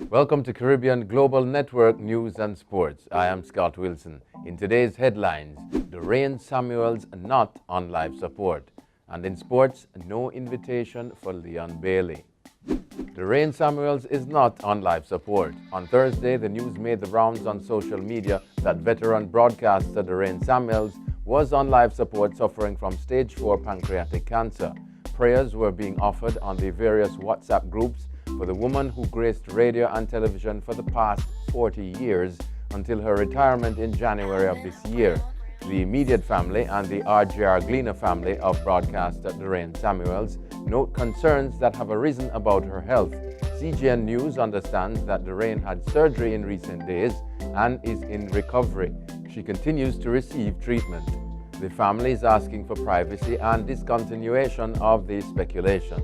Welcome to Caribbean Global Network News and Sports. I am Scott Wilson. In today's headlines, Doreen Samuels not on life support. And in sports, no invitation for Leon Bailey. Doreen Samuels is not on life support. On Thursday, the news made the rounds on social media that veteran broadcaster Doreen Samuels was on life support suffering from stage 4 pancreatic cancer. Prayers were being offered on the various WhatsApp groups for the woman who graced radio and television for the past 40 years until her retirement in January of this year. The immediate family and the R.J.R. Gleaner family of broadcaster Doreen Samuels note concerns that have arisen about her health. CGN News understands that Doreen had surgery in recent days and is in recovery. She continues to receive treatment. The family is asking for privacy and discontinuation of the speculations.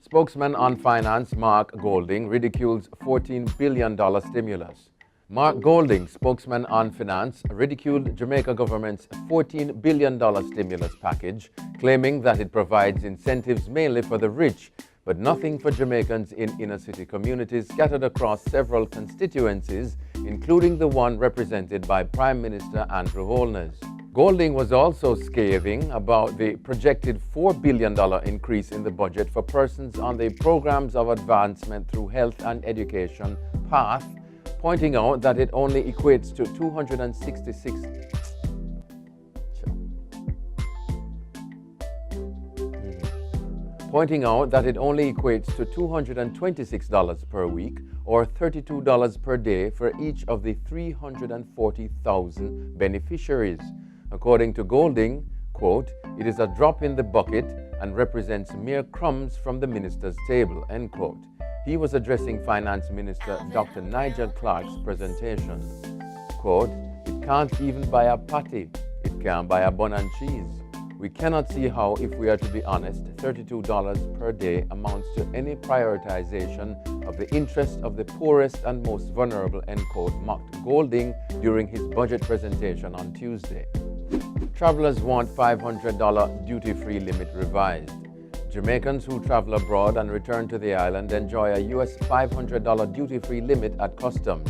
Spokesman on finance Mark Golding ridicules $14 billion stimulus. Mark Golding, spokesman on finance, ridiculed Jamaica government's $14 billion stimulus package, claiming that it provides incentives mainly for the rich, but nothing for Jamaicans in inner-city communities scattered across several constituencies, including the one represented by Prime Minister Andrew Holness. Golding was also scathing about the projected $4 billion increase in the budget for persons on the Programs of Advancement through Health and Education path, pointing out that it only equates to $226 per week or $32 per day for each of the 340,000 beneficiaries. According to Golding, quote, "It is a drop in the bucket and represents mere crumbs from the minister's table," end quote. He was addressing Finance Minister Dr. Nigel Clarke's presentation. Quote, "It can't even buy a patty. It can't buy a bun and cheese. We cannot see how, if we are to be honest, $32 per day amounts to any prioritization of the interest of the poorest and most vulnerable," end quote, mocked Golding during his budget presentation on Tuesday. Travelers want $500 duty-free limit revised. Jamaicans who travel abroad and return to the island enjoy a US $500 duty-free limit at customs.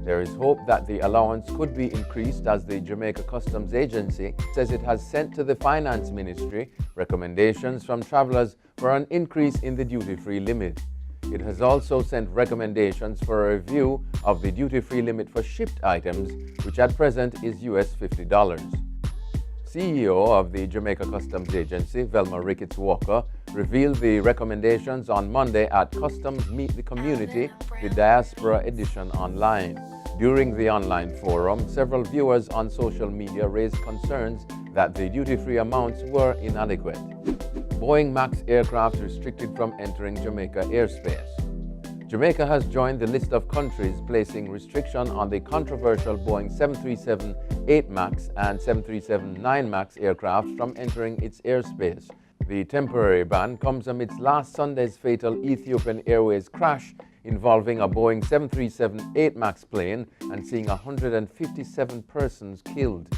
There is hope that the allowance could be increased as the Jamaica Customs Agency says it has sent to the Finance Ministry recommendations from travelers for an increase in the duty-free limit. It has also sent recommendations for a review of the duty-free limit for shipped items, which at present is US $50. CEO of the Jamaica Customs Agency, Velma Ricketts Walker, revealed the recommendations on Monday at Customs Meet the Community, the Diaspora edition online. During the online forum, several viewers on social media raised concerns that the duty-free amounts were inadequate. Boeing MAX aircraft restricted from entering Jamaica airspace. Jamaica has joined the list of countries placing restriction on the controversial Boeing 737-8 MAX and 737-9 MAX aircraft from entering its airspace. The temporary ban comes amidst last Sunday's fatal Ethiopian Airways crash involving a Boeing 737-8 MAX plane and seeing 157 persons killed.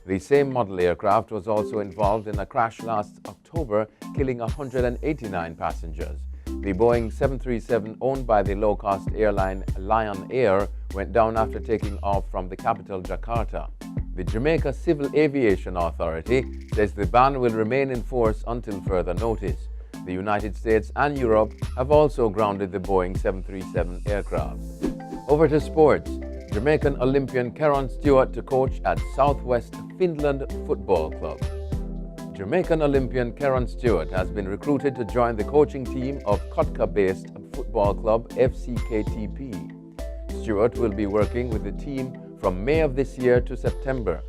The same model aircraft was also involved in a crash last October, killing 189 passengers. The Boeing 737, owned by the low-cost airline Lion Air, went down after taking off from the capital, Jakarta. The Jamaica Civil Aviation Authority says the ban will remain in force until further notice. The United States and Europe have also grounded the Boeing 737 aircraft. Over to sports. Jamaican Olympian Karen Stewart to coach at Southwest Finland Football Club. Jamaican Olympian Karen Stewart has been recruited to join the coaching team of Kotka-based football club FCKTP. Stewart will be working with the team from May of this year to September.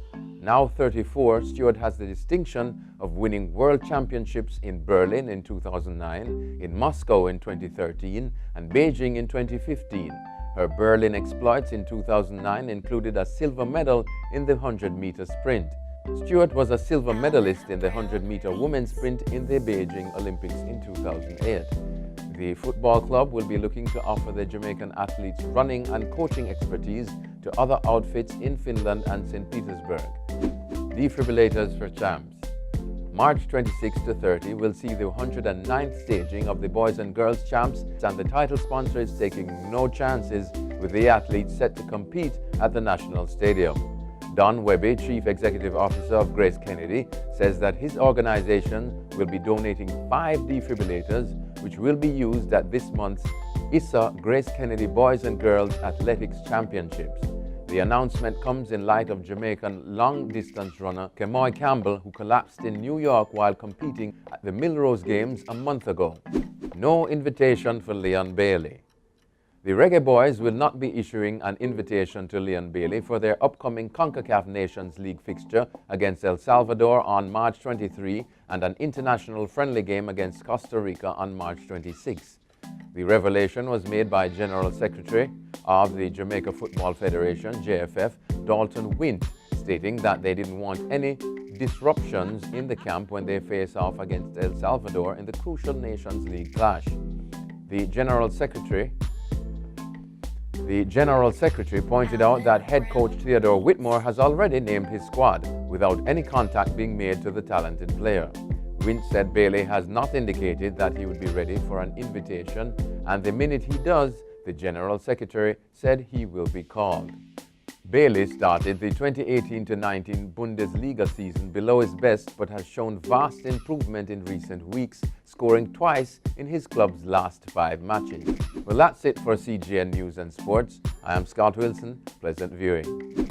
Now 34, Stewart has the distinction of winning world championships in Berlin in 2009, in Moscow in 2013, and Beijing in 2015. Her Berlin exploits in 2009 included a silver medal in the 100-meter sprint. Stewart was a silver medalist in the 100-meter women's sprint in the Beijing Olympics in 2008. The football club will be looking to offer the Jamaican athletes running and coaching expertise to other outfits in Finland and St. Petersburg. Defibrillators for champs. March 26 to 30 will see the 109th staging of the Boys and Girls Champs, and the title sponsor is taking no chances with the athletes set to compete at the National Stadium. Don Webby, Chief Executive Officer of Grace Kennedy, says that his organization will be donating 5 defibrillators, which will be used at this month's ISA Grace Kennedy Boys and Girls Athletics Championships. The announcement comes in light of Jamaican long-distance runner Kemoy Campbell, who collapsed in New York while competing at the Millrose Games a month ago. No invitation for Leon Bailey. The Reggae Boys will not be issuing an invitation to Leon Bailey for their upcoming CONCACAF Nations League fixture against El Salvador on March 23 and an international friendly game against Costa Rica on March 26. The revelation was made by General Secretary of the Jamaica Football Federation, JFF, Dalton Wint, stating that they didn't want any disruptions in the camp when they face off against El Salvador in the crucial Nations League clash. The General Secretary pointed out that head coach Theodore Whitmore has already named his squad without any contact being made to the talented player. Wint said Bailey has not indicated that he would be ready for an invitation, and the minute he does, the General Secretary said he will be called. Bailey started the 2018-19 Bundesliga season below his best, but has shown vast improvement in recent weeks, scoring twice in his club's last 5 matches. Well, that's it for CGN News and Sports. I am Scott Wilson. Pleasant viewing.